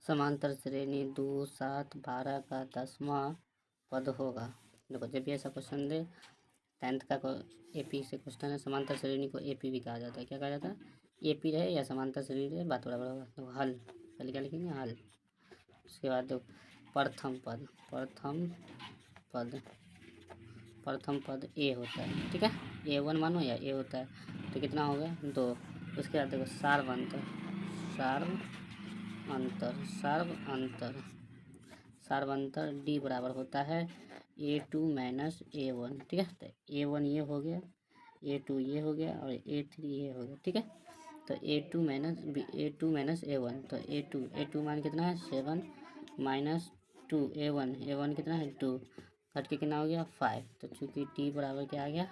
समांतर श्रेणी 2, 7, 12 का 10वां पद होगा। देखो जब भी ऐसा क्वेश्चन दे 10th का AP से क्वेश्चन है, समांतर श्रेणी को AP भी कहा जाता है। क्या कहा जाता है? AP रहे या समांतर श्रेणी रहे, बात बराबर होगा। तो हल, पहले क्या लिखेंगे? हल। उसके बाद देखो प्रथम पद, प्रथम पद A होता है, ठीक है। A1 मानो या A होता है, तो कितना हो गया? 2। उसके बाद देखो सार्वंतर D बराबर होता है A2 माइनस A1, ठीक है। तो A1 ये हो गया, A2 ये हो गया और A3 ये हो गया, ठीक है। तो A2 माइनस A1, तो A2 मान कितना है? 7 माइनस 2 A1 कितना है? 2, कट के कितना हो गया? 5। तो चूंकि T बराबर क्या आ गया?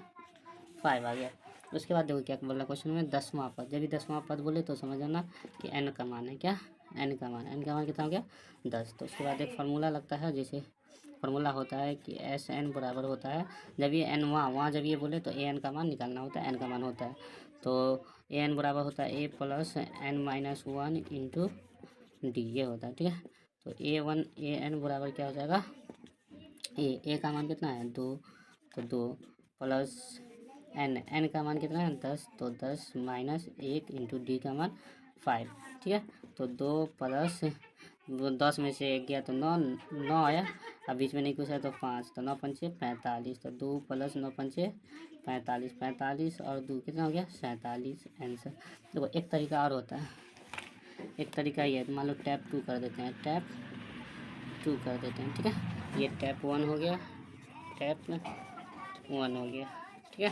5 आ गया। उसके बाद देखो क्या बोला क्वेश्चन में? 10वां पद। जब भी 10वां पद बोले तो समझ जाना कि n का मान है। क्या? n का मान कितना हो गया? 10। तो उसके बाद एक फार्मूला लगता है, जैसे फार्मूला होता है कि SN बराबर होता है, जब ये n वहाँ जब ये बोले तो AN का मान निकालना होता है, n का मान होता है। तो AN बराबर होता है A plus n minus 1 into D, ये होता है, ठीक है। तो AN बराबर क्या हो जाएगा? A का मान कितना है? 2, तो 2 प्लस n का मान कितना है? 10, तो 10 माइनस 1 इंटू D का मान 5, ठीक है। तो 2 प्लस 10 में से 1 गया तो 9 आया, अब बीच में नहीं कुछ है तो 5, तो 9 पंचे 45, तो 2 प्लस 9 पंचे 45 और 2 कितना हो गया? 47 आंसर। देखो एक तरीका और होता है, एक तरीका ये है, मान लो टैप 2 कर देते हैं, ठीक है। ये टैप 1 हो गया, टैप 1 हो गया, ठीक है।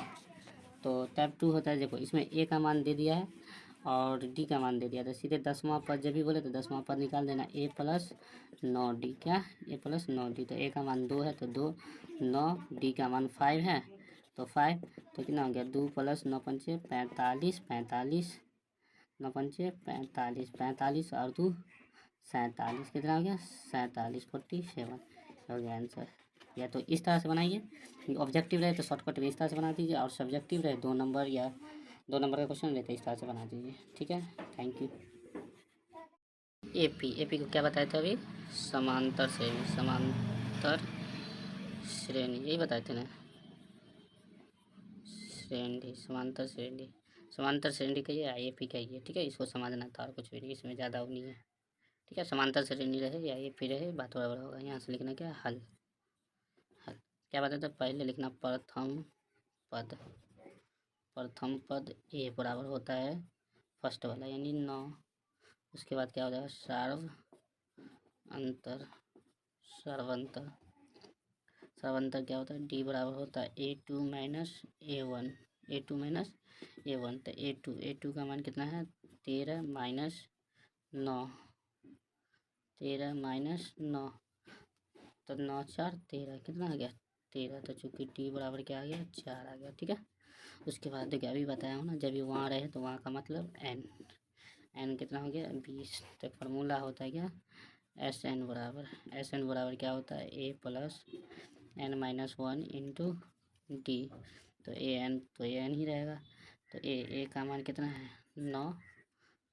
तो टैप 2 होता है, देखो इसमें A का मान दे दिया है और D का मान दे दिया, तो सीधे 10वां पद जब भी बोले तो 10वां पद निकाल देना, A प्लस 9D, क्या? A plus 9D। तो A का मान 2 है तो 2, 9, D का मान 5 है तो 5, तो कितना हो गया? 2 प्लस 9 पंचे 45, 9 पंचे 45 और 2 47, कितना हो गया? 47, 47 हो गया आंसर। या तो इस तरह से बनाइए, ऑब्जेक्टिव रहे तो शॉर्टकट में इस तरह से बना दीजिए, और सब्जेक्टिव रहे 2 नंबर या 2 नंबर का क्वेश्चन रहे तो इस तरह से बना दीजिए, ठीक है। Thank you. AP को क्या बताए थे अभी? समांतर श्रेणी, यही बताए थे ना? समांतर श्रेणी कहिए या AP कहिए, ठीक है। इसको समझना था और कुछ भी नहीं, इसमें ज़्यादा नहीं है, ठीक है। समांतर श्रेणी रहे या AP रहे, बात बराबर होगा। यहाँ से लिखना क्या? हल। क्या बताते थे? पहले लिखना प्रथम पद A बराबर होता है फर्स्ट वाला यानी 9। उसके बाद क्या हो जाएगा? सर्वंतर क्या होता है? D बराबर होता है A2 माइनस A1, तो A2 का मान कितना है? 13 माइनस 9, तो 9 4 13, कितना आ गया? 13। तो चूँकि T बराबर क्या आ गया? 4 आ गया, ठीक है। उसके बाद देखिए अभी बताया हूँ ना, जब भी वहाँ रहे तो वहाँ का मतलब n कितना हो गया? 20। तो फार्मूला होता है क्या? SN बराबर क्या होता है? A plus n minus 1 into D। तो AN ही रहेगा। तो A का मान कितना है? 9,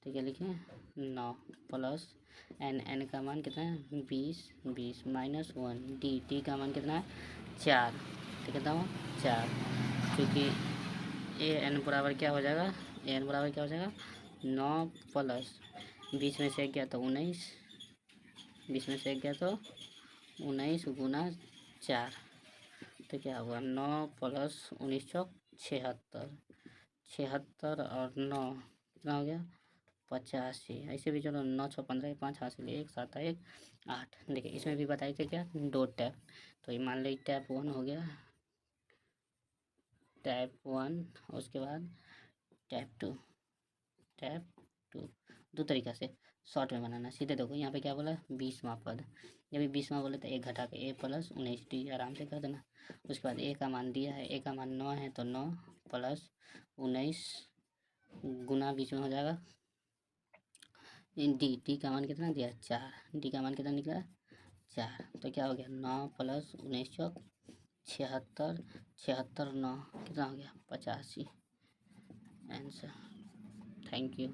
तो क्या लिखें? 9 प्लस n का मान कितना है? 20 माइनस 1 D का मान कितना है? 4, तो कितना हुआ? 4। क्योंकि AN बराबर क्या हो जाएगा? 9 प्लस 20 में से 1 गया तो 19, 20 में से 1 गया तो 19 गुना 4, तो क्या हुआ? 9 प्लस 19 चौक 76 और 9 कितना हो गया? 85। ऐसे भी चलो 9 6 15 5 हासिल 1 7 1 8। देखिए इसमें भी बताए थे क्या? 2 टैप, तो ये मान लीजिए टैप 1 हो गया, टैप 1। उसके बाद टैप 2, दो तरीक़ा से शॉर्ट में बनाना। सीधे देखो यहाँ पे क्या बोला? 20वां पद। जब भी 20वां बोले तो 1 घटा के A प्लस 19D आराम से कर देना। उसके बाद A का मान दिया है, A का मान 9 है तो 9 प्लस 19 गुना बीच में हो जाएगा D का मान कितना दिया? 4। D का मान कितना निकला? 4। तो क्या हो गया? 9 प्लस 19 चौक 76, 76 9 कितना हो गया? 85 आंसर। Thank you.